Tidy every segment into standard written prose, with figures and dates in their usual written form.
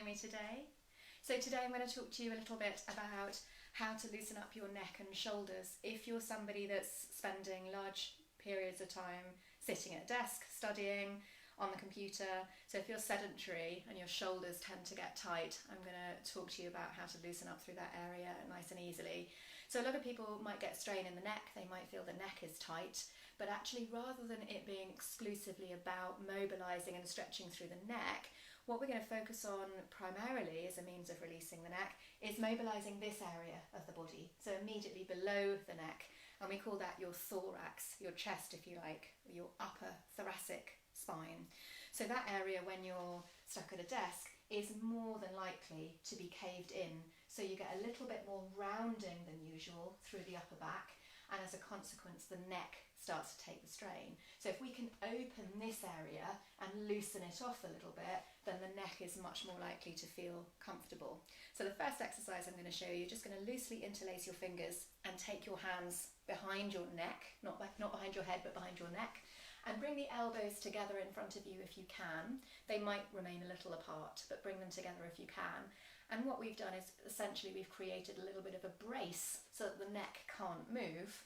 joining me today. So today I'm going to talk to you a little bit about how to loosen up your neck and shoulders if you're somebody that's spending large periods of time sitting at a desk, studying, on the computer. So if you're sedentary and your shoulders tend to get tight, I'm going to talk to you about how to loosen up through that area nice and easily. So a lot of people might get strain in the neck, they might feel the neck is tight, but actually rather than it being exclusively about mobilising and stretching through the neck, what we're going to focus on primarily as a means of releasing the neck is mobilising this area of the body, so immediately below the neck, and we call that your thorax, your chest if you like, your upper thoracic spine. So that area when you're stuck at a desk is more than likely to be caved in, so you get a little bit more rounding than usual through the upper back, and as a consequence the neck starts to take the strain. So if we can open this area and loosen it off a little bit, then the neck is much more likely to feel comfortable. So the first exercise I'm going to show you, just going to loosely interlace your fingers and take your hands behind your neck, not behind your head but behind your neck, and bring the elbows together in front of you if you can. They might remain a little apart, but bring them together if you can. And what we've done is essentially we've created a little bit of a brace so that the neck can't move.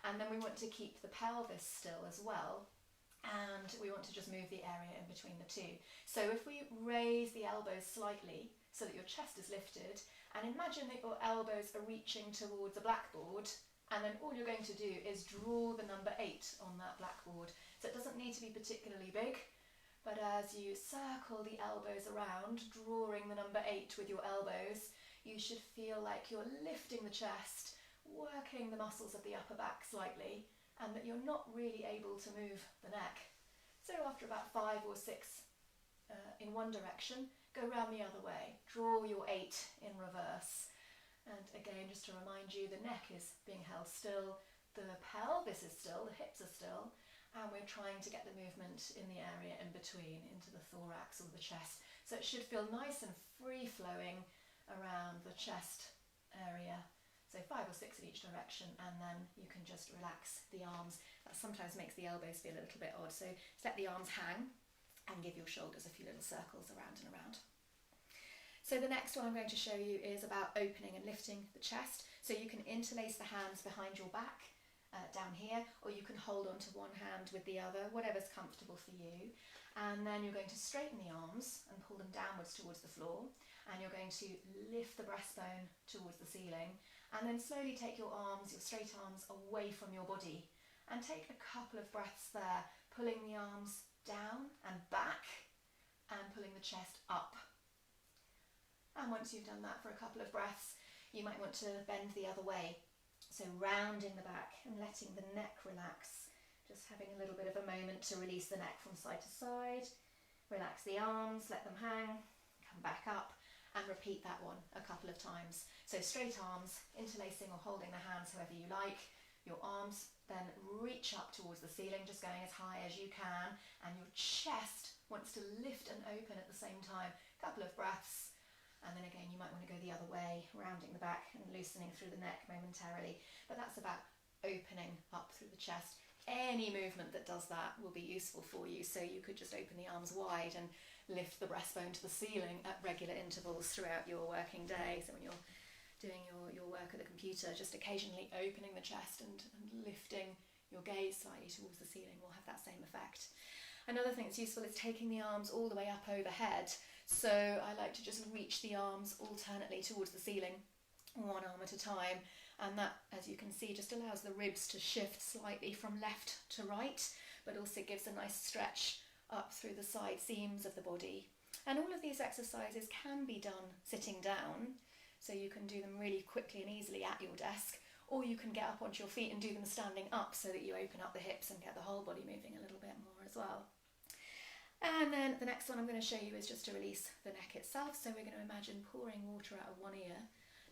And then we want to keep the pelvis still as well. And we want to just move the area in between the two. So if we raise the elbows slightly so that your chest is lifted, and imagine that your elbows are reaching towards a blackboard, and then all you're going to do is draw the number 8 on that blackboard. So it doesn't need to be particularly big, but as you circle the elbows around, drawing the number 8 with your elbows, you should feel like you're lifting the chest, working the muscles of the upper back slightly, and that you're not really able to move the neck. So after about 5 or 6 in one direction, go round the other way. Draw your 8 in reverse. And again, just to remind you, the neck is being held still, the pelvis is still, the hips are still, and we're trying to get the movement in the area in between, into the thorax or the chest. So it should feel nice and free-flowing around the chest area. So 5 or 6 in each direction, and then you can just relax the arms. That sometimes makes the elbows feel a little bit odd. So just let the arms hang and give your shoulders a few little circles around and around. So the next one I'm going to show you is about opening and lifting the chest. So you can interlace the hands behind your back, down here, or you can hold on to one hand with the other, whatever's comfortable for you. And then you're going to straighten the arms and pull them downwards towards the floor. And you're going to lift the breastbone towards the ceiling. And then slowly take your arms, your straight arms, away from your body. And take a couple of breaths there, pulling the arms down and back, and pulling the chest up. And once you've done that for a couple of breaths, you might want to bend the other way. So rounding the back and letting the neck relax. Just having a little bit of a moment to release the neck from side to side. Relax the arms, let them hang, come back up, and repeat that one a couple of times. So straight arms, interlacing or holding the hands however you like. Your arms then reach up towards the ceiling, just going as high as you can, and your chest wants to lift and open at the same time. A couple of breaths. And then again, you might want to go the other way, rounding the back and loosening through the neck momentarily. But that's about opening up through the chest. Any movement that does that will be useful for you. So you could just open the arms wide and lift the breastbone to the ceiling at regular intervals throughout your working day. So when you're doing your work at the computer, just occasionally opening the chest and lifting your gaze slightly towards the ceiling will have that same effect. Another thing that's useful is taking the arms all the way up overhead. So I like to just reach the arms alternately towards the ceiling, one arm at a time, and that, as you can see, just allows the ribs to shift slightly from left to right, but also gives a nice stretch up through the side seams of the body. And all of these exercises can be done sitting down, so you can do them really quickly and easily at your desk, or you can get up onto your feet and do them standing up so that you open up the hips and get the whole body moving a little bit more as well. And then the next one I'm going to show you is just to release the neck itself. So we're going to imagine pouring water out of one ear,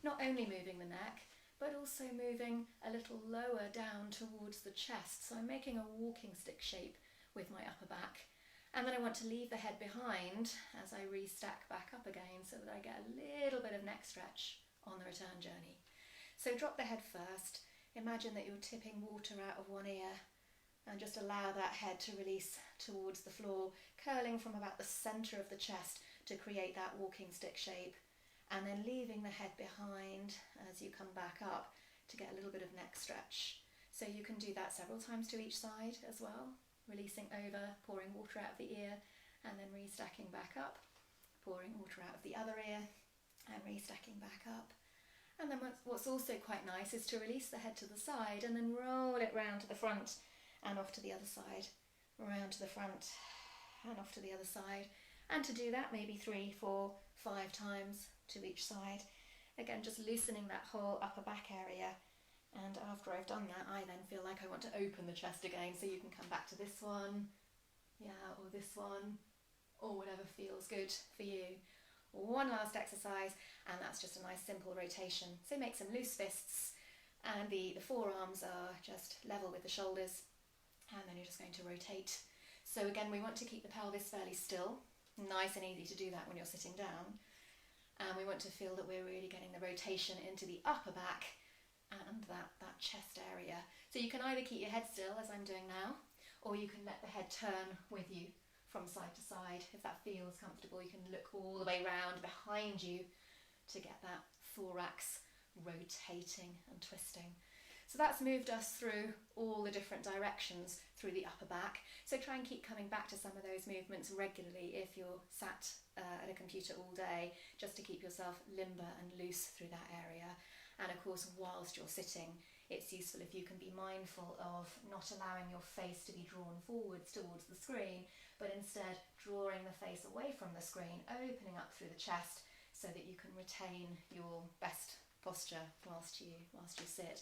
not only moving the neck, but also moving a little lower down towards the chest. So I'm making a walking stick shape with my upper back. And then I want to leave the head behind as I restack back up again so that I get a little bit of neck stretch on the return journey. So drop the head first. Imagine that you're tipping water out of one ear and just allow that head to release towards the floor, curling from about the centre of the chest to create that walking stick shape, and then leaving the head behind as you come back up to get a little bit of neck stretch. So you can do that several times to each side as well, releasing over, pouring water out of the ear, and then restacking back up, pouring water out of the other ear, and restacking back up. And then what's also quite nice is to release the head to the side and then roll it round to the front and off to the other side, round to the front and off to the other side. And to do that maybe 3, 4, 5 times to each side. Again, just loosening that whole upper back area. And after I've done that, I then feel like I want to open the chest again, so you can come back to this one, or this one, or whatever feels good for you. One last exercise, and that's just a nice simple rotation. So make some loose fists, and the forearms are just level with the shoulders, and then you're just going to rotate. So again, we want to keep the pelvis fairly still, nice and easy to do that when you're sitting down. And we want to feel that we're really getting the rotation into the upper back and that chest area. So you can either keep your head still, as I'm doing now, or you can let the head turn with you from side to side. If that feels comfortable, you can look all the way round behind you to get that thorax rotating and twisting. So that's moved us through all the different directions through the upper back. So try and keep coming back to some of those movements regularly if you're sat at a computer all day, just to keep yourself limber and loose through that area. And of course, whilst you're sitting, it's useful if you can be mindful of not allowing your face to be drawn forwards towards the screen, but instead drawing the face away from the screen, opening up through the chest so that you can retain your best posture whilst you sit.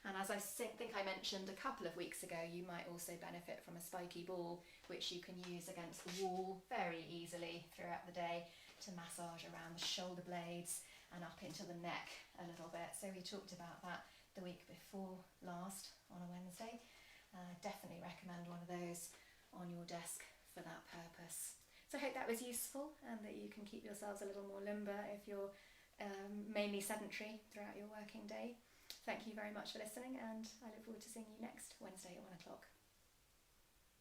And as I think I mentioned a couple of weeks ago, you might also benefit from a spiky ball, which you can use against the wall very easily throughout the day to massage around the shoulder blades and up into the neck a little bit. So we talked about that the week before last on a Wednesday. Definitely recommend one of those on your desk for that purpose. So I hope that was useful and that you can keep yourselves a little more limber if you're mainly sedentary throughout your working day. Thank you very much for listening, and I look forward to seeing you next Wednesday at 1 o'clock.